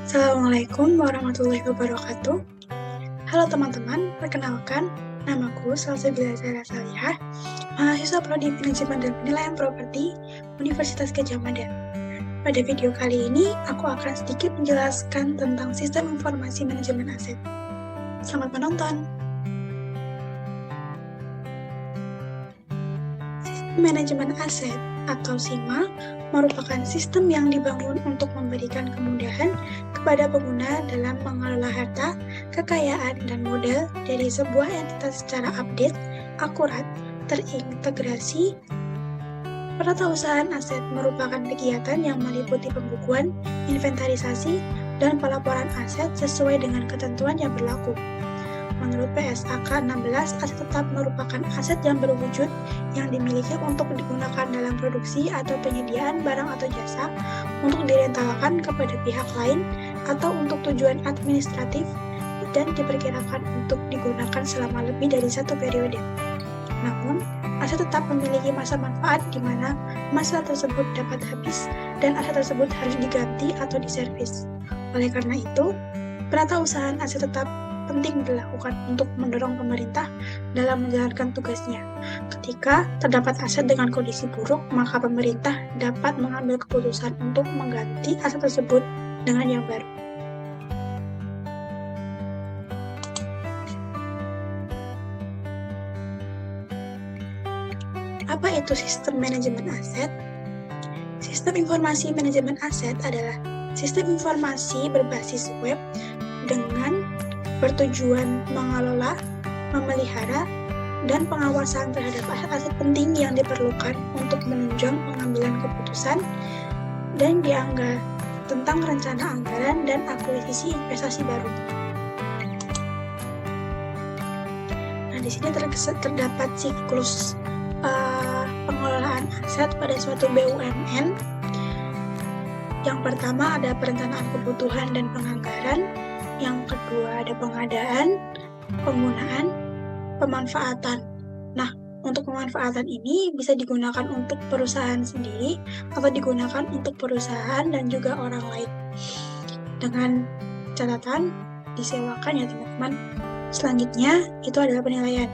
Assalamualaikum warahmatullahi wabarakatuh. Halo teman-teman, perkenalkan, namaku Salsabila Zahra Salihah, mahasiswa Prodi Manajemen dan Penilaian Properti Universitas Gadjah Mada. Pada video kali ini, aku akan sedikit menjelaskan tentang Sistem Informasi Manajemen Aset. Selamat menonton! Sistem Manajemen Aset atau SIMA merupakan sistem yang dibangun untuk memberikan kemudahan kepada pengguna dalam mengelola harta, kekayaan, dan modal dari sebuah entitas secara update, akurat, terintegrasi. Peratausahaan aset merupakan kegiatan yang meliputi pembukuan, inventarisasi, dan pelaporan aset sesuai dengan ketentuan yang berlaku. Menurut PSAK 16, aset tetap merupakan aset yang berwujud yang dimiliki untuk digunakan dalam produksi atau penyediaan barang atau jasa, untuk direntalkan kepada pihak lain, atau untuk tujuan administratif, dan diperkirakan untuk digunakan selama lebih dari satu periode. Namun, aset tetap memiliki masa manfaat di mana masa tersebut dapat habis dan aset tersebut harus diganti atau diservis. Oleh karena itu, peratausahaan aset tetap penting dilakukan untuk mendorong pemerintah dalam menjalankan tugasnya. Ketika terdapat aset dengan kondisi buruk, maka pemerintah dapat mengambil keputusan untuk mengganti aset tersebut dengan yang baru. Apa itu sistem manajemen aset? Sistem informasi manajemen aset adalah sistem informasi berbasis web dengan bertujuan mengelola, memelihara, dan pengawasan terhadap aset-aset penting yang diperlukan untuk menunjang pengambilan keputusan dan dianggap tentang rencana anggaran dan akuisisi investasi baru. Nah, di sini terdapat siklus pengelolaan aset pada suatu BUMN. Yang pertama ada perencanaan kebutuhan dan penganggaran. Yang kedua ada pengadaan, penggunaan, pemanfaatan. Nah, untuk pemanfaatan ini bisa digunakan untuk perusahaan sendiri atau digunakan untuk perusahaan dan juga orang lain. Dengan catatan disewakan ya teman-teman. Selanjutnya itu adalah penilaian.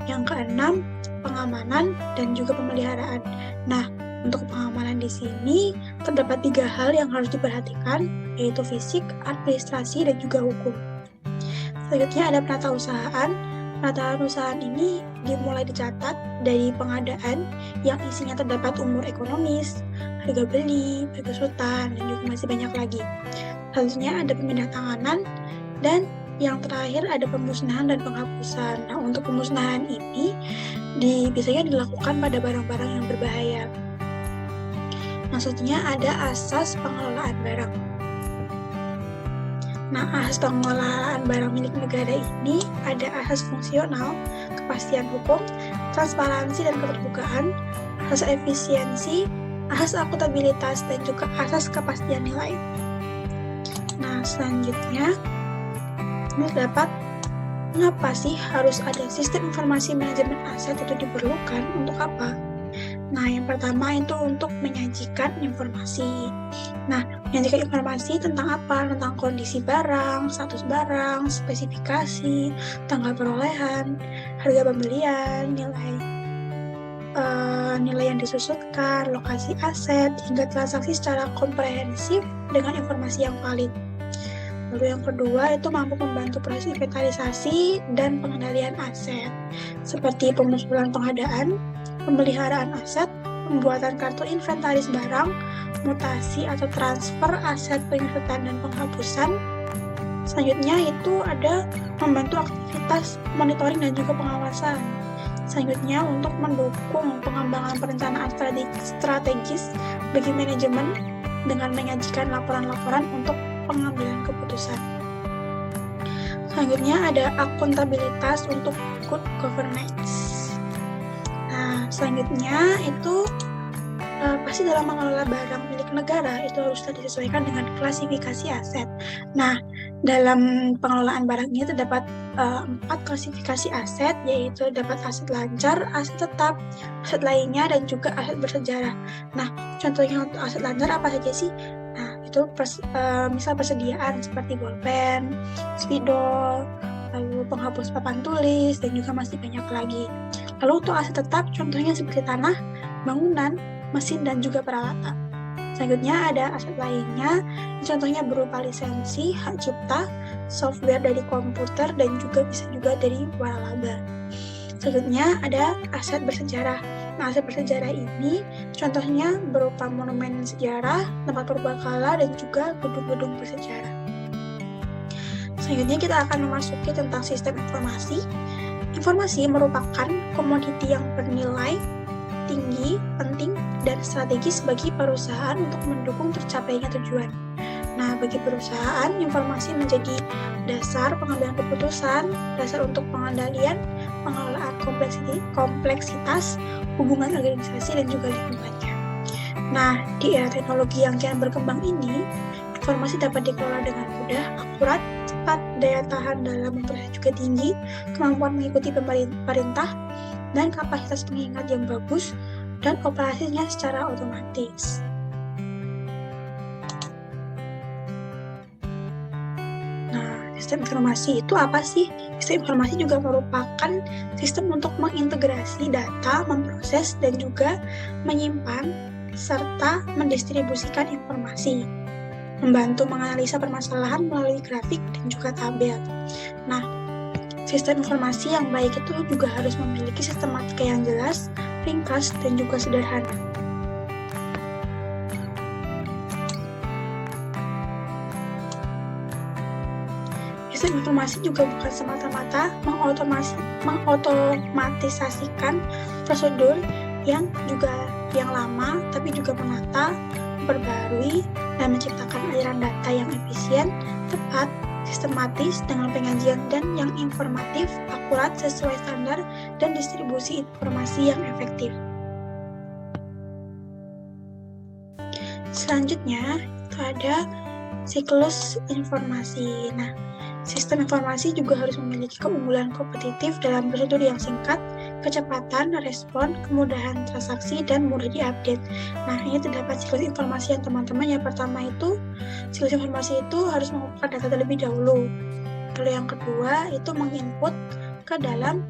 Yang keenam, pengamanan dan juga pemeliharaan. Nah, untuk pengamanan di sini terdapat 3 hal yang harus diperhatikan, yaitu fisik, administrasi, dan juga hukum. Selanjutnya ada peratausahaan. Peratausahaan ini dimulai dicatat dari pengadaan yang isinya terdapat umur ekonomis, harga beli, harga sultan, dan juga masih banyak lagi. Selanjutnya ada pemindahan dan yang terakhir ada pemusnahan dan penghapusan. Nah, untuk pemusnahan ini biasanya dilakukan pada barang-barang yang berbahaya. Maksudnya ada asas pengelolaan barang. Nah, asas pengelolaan barang milik negara ini ada asas fungsional, kepastian hukum, transparansi dan keterbukaan, asas efisiensi, asas akuntabilitas, dan juga asas kepastian nilai. Nah, selanjutnya ini terdapat mengapa sih harus ada sistem informasi manajemen aset itu diperlukan, untuk apa? Nah, yang pertama itu untuk menyajikan informasi. Nah, menyajikan informasi tentang apa? Tentang kondisi barang, status barang, spesifikasi, tanggal perolehan, harga pembelian, nilai yang disusutkan, lokasi aset, hingga transaksi secara komprehensif dengan informasi yang valid. Lalu yang kedua itu mampu membantu proses inventarisasi dan pengendalian aset, seperti pemusnahan pengadaan, pemeliharaan aset, pembuatan kartu inventaris barang, mutasi atau transfer aset penginvetan dan penghapusan. Selanjutnya itu ada membantu aktivitas monitoring dan juga pengawasan. Selanjutnya untuk mendukung pengembangan perencanaan strategis bagi manajemen dengan menyajikan laporan-laporan untuk pengambilan keputusan. Selanjutnya ada akuntabilitas untuk good governance. Nah, selanjutnya itu pasti dalam mengelola barang milik negara itu harus disesuaikan dengan klasifikasi aset. Nah, dalam pengelolaan barang ini terdapat 4 klasifikasi aset, yaitu dapat aset lancar, aset tetap, aset lainnya, dan juga aset bersejarah. Nah, contohnya untuk aset lancar apa saja sih? Nah, itu yaitu misal persediaan seperti bolpen, spidol, lalu penghapus papan tulis, dan juga masih banyak lagi. Lalu untuk aset tetap, contohnya seperti tanah, bangunan, mesin, dan juga peralatan. Selanjutnya ada aset lainnya, contohnya berupa lisensi, hak cipta, software dari komputer, dan juga bisa juga dari waralaba. Selanjutnya ada aset bersejarah. Nah, aset bersejarah ini contohnya berupa monumen sejarah, tempat purbakala, dan juga gedung-gedung bersejarah. Selanjutnya kita akan memasuki tentang sistem informasi. Informasi merupakan komoditi yang bernilai tinggi, penting, dan strategis bagi perusahaan untuk mendukung tercapainya tujuan. Nah, bagi perusahaan, informasi menjadi dasar pengambilan keputusan, dasar untuk pengendalian, pengelolaan kompleksitas, hubungan organisasi, dan juga lingkungannya. Nah, di era teknologi yang kian berkembang ini, informasi dapat dikelola dengan mudah, akurat, cepat, daya tahan dalam memproses juga tinggi, kemampuan mengikuti perintah, dan kapasitas pengingat yang bagus, dan operasinya secara otomatis. Sistem informasi itu apa sih? Sistem informasi juga merupakan sistem untuk mengintegrasi data, memproses, dan juga menyimpan, serta mendistribusikan informasi, membantu menganalisa permasalahan melalui grafik dan juga tabel. Nah, sistem informasi yang baik itu juga harus memiliki sistematika yang jelas, ringkas, dan juga sederhana. Sistem informasi juga bukan semata-mata mengotomatisasikan prosedur yang lama, tapi juga menata, memperbarui, dan menciptakan aliran data yang efisien, tepat, sistematis, dengan penyajian dan yang informatif, akurat, sesuai standar, dan distribusi informasi yang efektif. Selanjutnya, itu ada siklus informasi. Nah, sistem informasi juga harus memiliki keunggulan kompetitif dalam prosedur yang singkat, kecepatan respon, kemudahan transaksi, dan mudah diupdate. Nah, ini terdapat siklus informasi yang teman-teman. Yang pertama itu, siklus informasi itu harus mengumpulkan data terlebih dahulu. Lalu yang kedua itu menginput ke dalam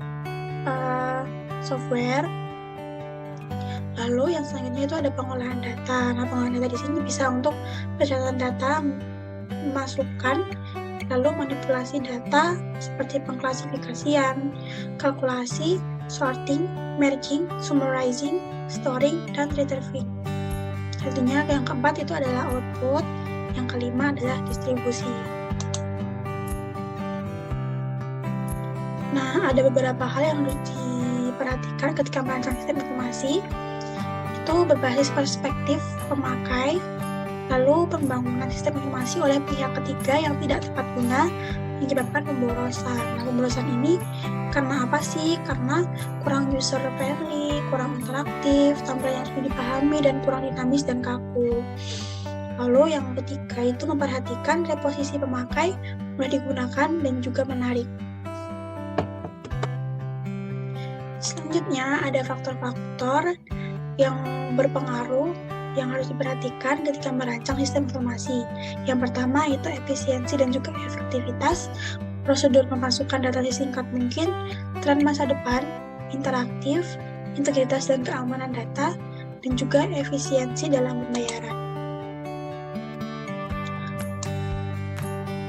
software. Lalu yang selanjutnya itu ada pengolahan data. Nah, pengolahan data di sini bisa untuk pencatatan data, memasukkan, lalu manipulasi data seperti pengklasifikasian, kalkulasi, sorting, merging, summarizing, storing, dan retrieving. Selanjutnya yang keempat itu adalah output, yang kelima adalah distribusi. Nah, ada beberapa hal yang harus diperhatikan ketika merancang sistem informasi. Itu berbasis perspektif pemakai, lalu pembangunan sistem informasi oleh pihak ketiga yang tidak tepat guna menyebabkan pemborosan. Nah, pemborosan ini karena apa sih? Karena kurang user friendly, kurang interaktif, tampilan yang sulit dipahami, dan kurang dinamis dan kaku. Lalu yang ketiga itu memperhatikan reposisi pemakai, mudah digunakan, dan juga menarik. Selanjutnya ada faktor-faktor yang berpengaruh yang harus diperhatikan ketika merancang sistem informasi. Yang pertama itu efisiensi dan juga efektivitas, prosedur memasukkan data sesingkat mungkin, tren masa depan, interaktif, integritas dan keamanan data, dan juga efisiensi dalam pembayaran.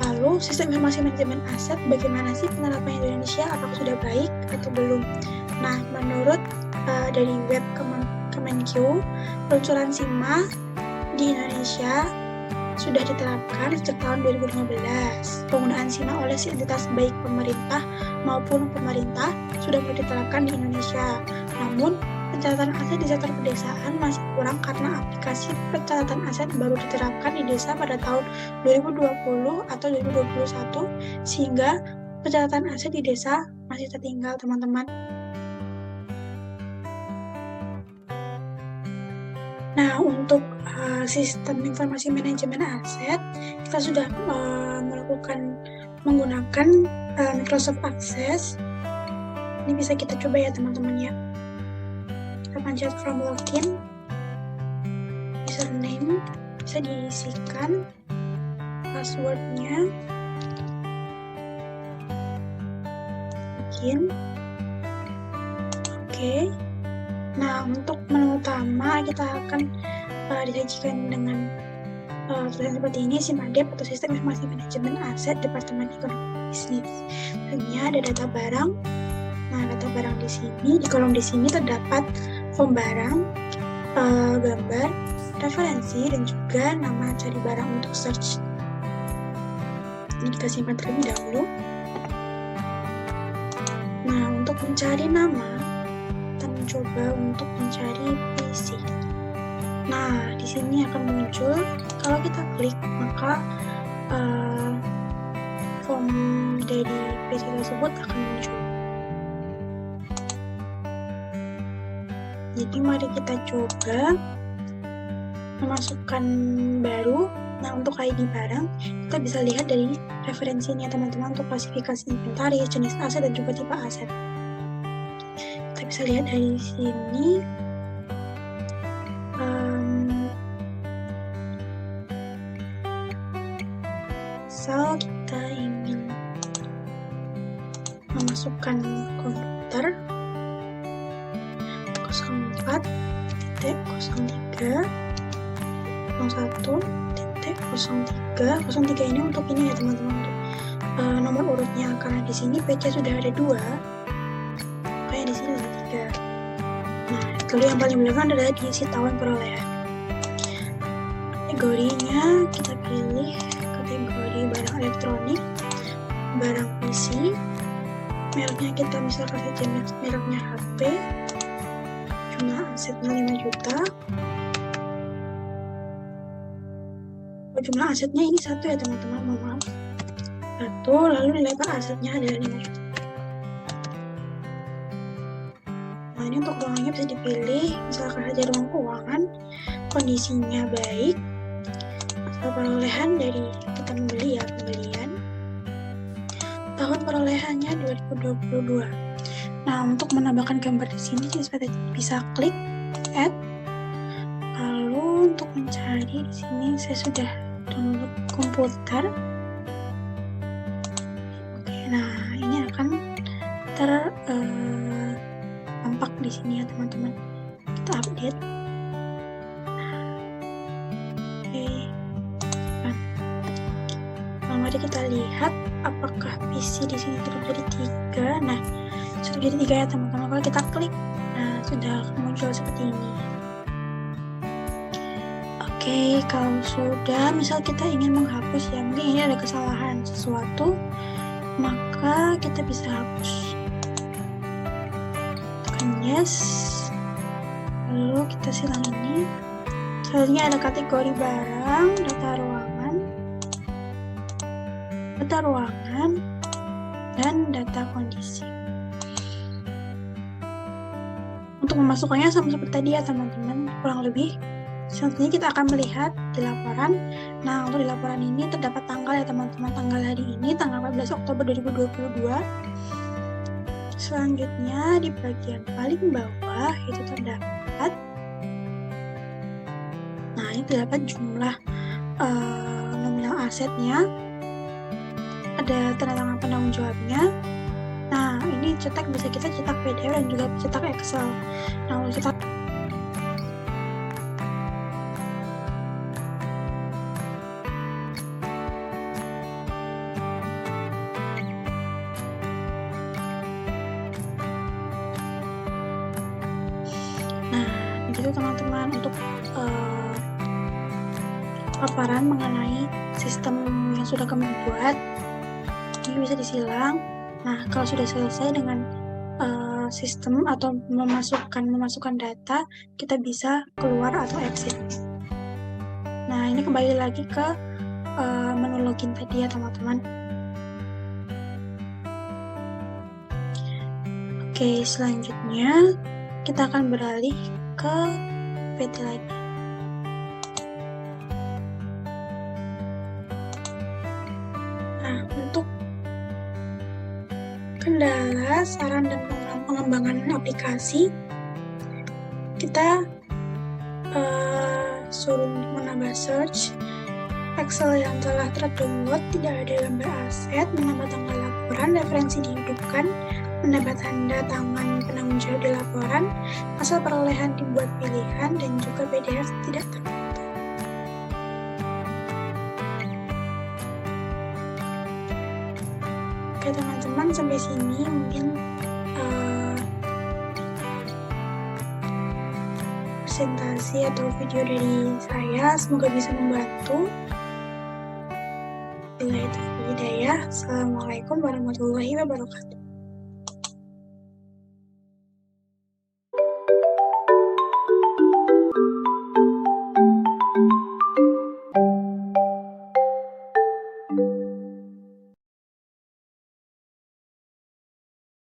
Lalu, sistem informasi manajemen aset, bagaimana sih penerapannya di Indonesia? Apakah sudah baik atau belum? Nah, menurut dari web Kemenkyu, peluncuran SIMA di Indonesia sudah diterapkan sejak tahun 2015. Penggunaan SIMA oleh entitas baik pemerintah maupun pemerintah sudah mulai diterapkan di Indonesia. Namun, pencatatan aset di sektor pedesaan masih kurang karena aplikasi pencatatan aset baru diterapkan di desa pada tahun 2020 atau 2021, sehingga pencatatan aset di desa masih tertinggal, teman-teman. Nah, untuk sistem informasi manajemen aset, kita sudah menggunakan Microsoft Access. Ini bisa kita coba ya, teman-teman ya. Kita pencet from login, username, bisa diisikan passwordnya. Oke. Nah, untuk menu utama kita akan disajikan dengan tulisan seperti ini, SIMADEP atau Sistem Informasi Manajemen Aset Departemen Ekonomi Bisnis. Selanjutnya ada data barang. Nah, data barang di sini, di kolom di sini terdapat form barang, gambar, referensi, dan juga nama cari barang untuk search. Ini kita simpan terlebih dahulu. Nah, untuk mencari nama, kita mencoba untuk mencari PC. Nah, di sini akan muncul, kalau kita klik, maka form dari PC tersebut akan muncul. Jadi mari kita coba memasukkan baru. Nah, untuk ID barang, kita bisa lihat dari referensinya teman-teman untuk klasifikasi inventaris, jenis aset, dan juga tipe aset. Kita bisa lihat dari sini. Misal kita ingin memasukkan komputer 04.03.01.03 ini untuk ini ya teman-teman, untuk nomor urutnya, karena di sini PC sudah ada 2, kayak di sini ada 3. Nah, lalu yang paling belakang adalah diisi tahun perolehan. Kategorinya kita pilih kategori barang elektronik, barang PC, mereknya kita misalkan saja mereknya HP, jumlah asetnya 5 juta. Jumlah asetnya ini 1 ya teman-teman, mohon maaf, 1, lalu nilai per asetnya adalah 5 juta. Nah, ini untuk ruangnya bisa dipilih, misalkan saja ruang keuangan, kondisinya baik, asal perolehan dari kita membeli ya, pembelian, tahun perolehannya 2022. Nah, untuk menambahkan gambar di sini bisa klik add. Lalu untuk mencari di sini saya sudah download komputer. Oke, nah ini akan tampak di sini ya teman-teman. Kita update. Oke. Nah, mari kita lihat apakah PC di sini sudah jadi 3. Nah, sudah jadi 3 ya teman-teman. Kalau kita klik, nah sudah muncul seperti ini. Oke, kalau sudah, misal kita ingin menghapus ya, mungkin ini ada kesalahan sesuatu, maka kita bisa hapus. Tekan yes, lalu kita silang ini. Selanjutnya ada kategori barang, data ruangan, dan data kondisi. Untuk memasukkannya sama seperti tadi ya teman-teman, kurang lebih. Selanjutnya kita akan melihat di laporan. Nah, untuk di laporan ini terdapat tanggal ya teman-teman, tanggal hari ini, tanggal 14 Oktober 2022. Selanjutnya di bagian paling bawah itu terdapat, nah ini terdapat jumlah nominal asetnya, ada tanda tangan penanggung jawabnya. Nah, ini cetak, bisa kita cetak PDF dan juga cetak Excel. Nah, untuk cetak itu teman-teman untuk paparan mengenai sistem yang sudah kami buat. Ini bisa disilang. Nah, kalau sudah selesai dengan sistem atau memasukkan data, kita bisa keluar atau exit. Nah, ini kembali lagi ke menu login tadi ya teman-teman. Oke, selanjutnya kita akan beralih ke PT lagi. Nah, untuk kendala, saran, dan pengembangan aplikasi, kita suruh menambah search, Excel yang telah terdownload tidak ada gambar aset, menambah tanggal laporan, referensi dihidupkan, menambah tanda tangan penanggung jawab di laporan, asal perolehan dibuat pilihan, dan juga PDF tidak terfoto. Oke teman-teman, sampai sini mungkin presentasi atau video dari saya, semoga bisa membantu. Bila itu hidayah. Assalamualaikum warahmatullahi wabarakatuh.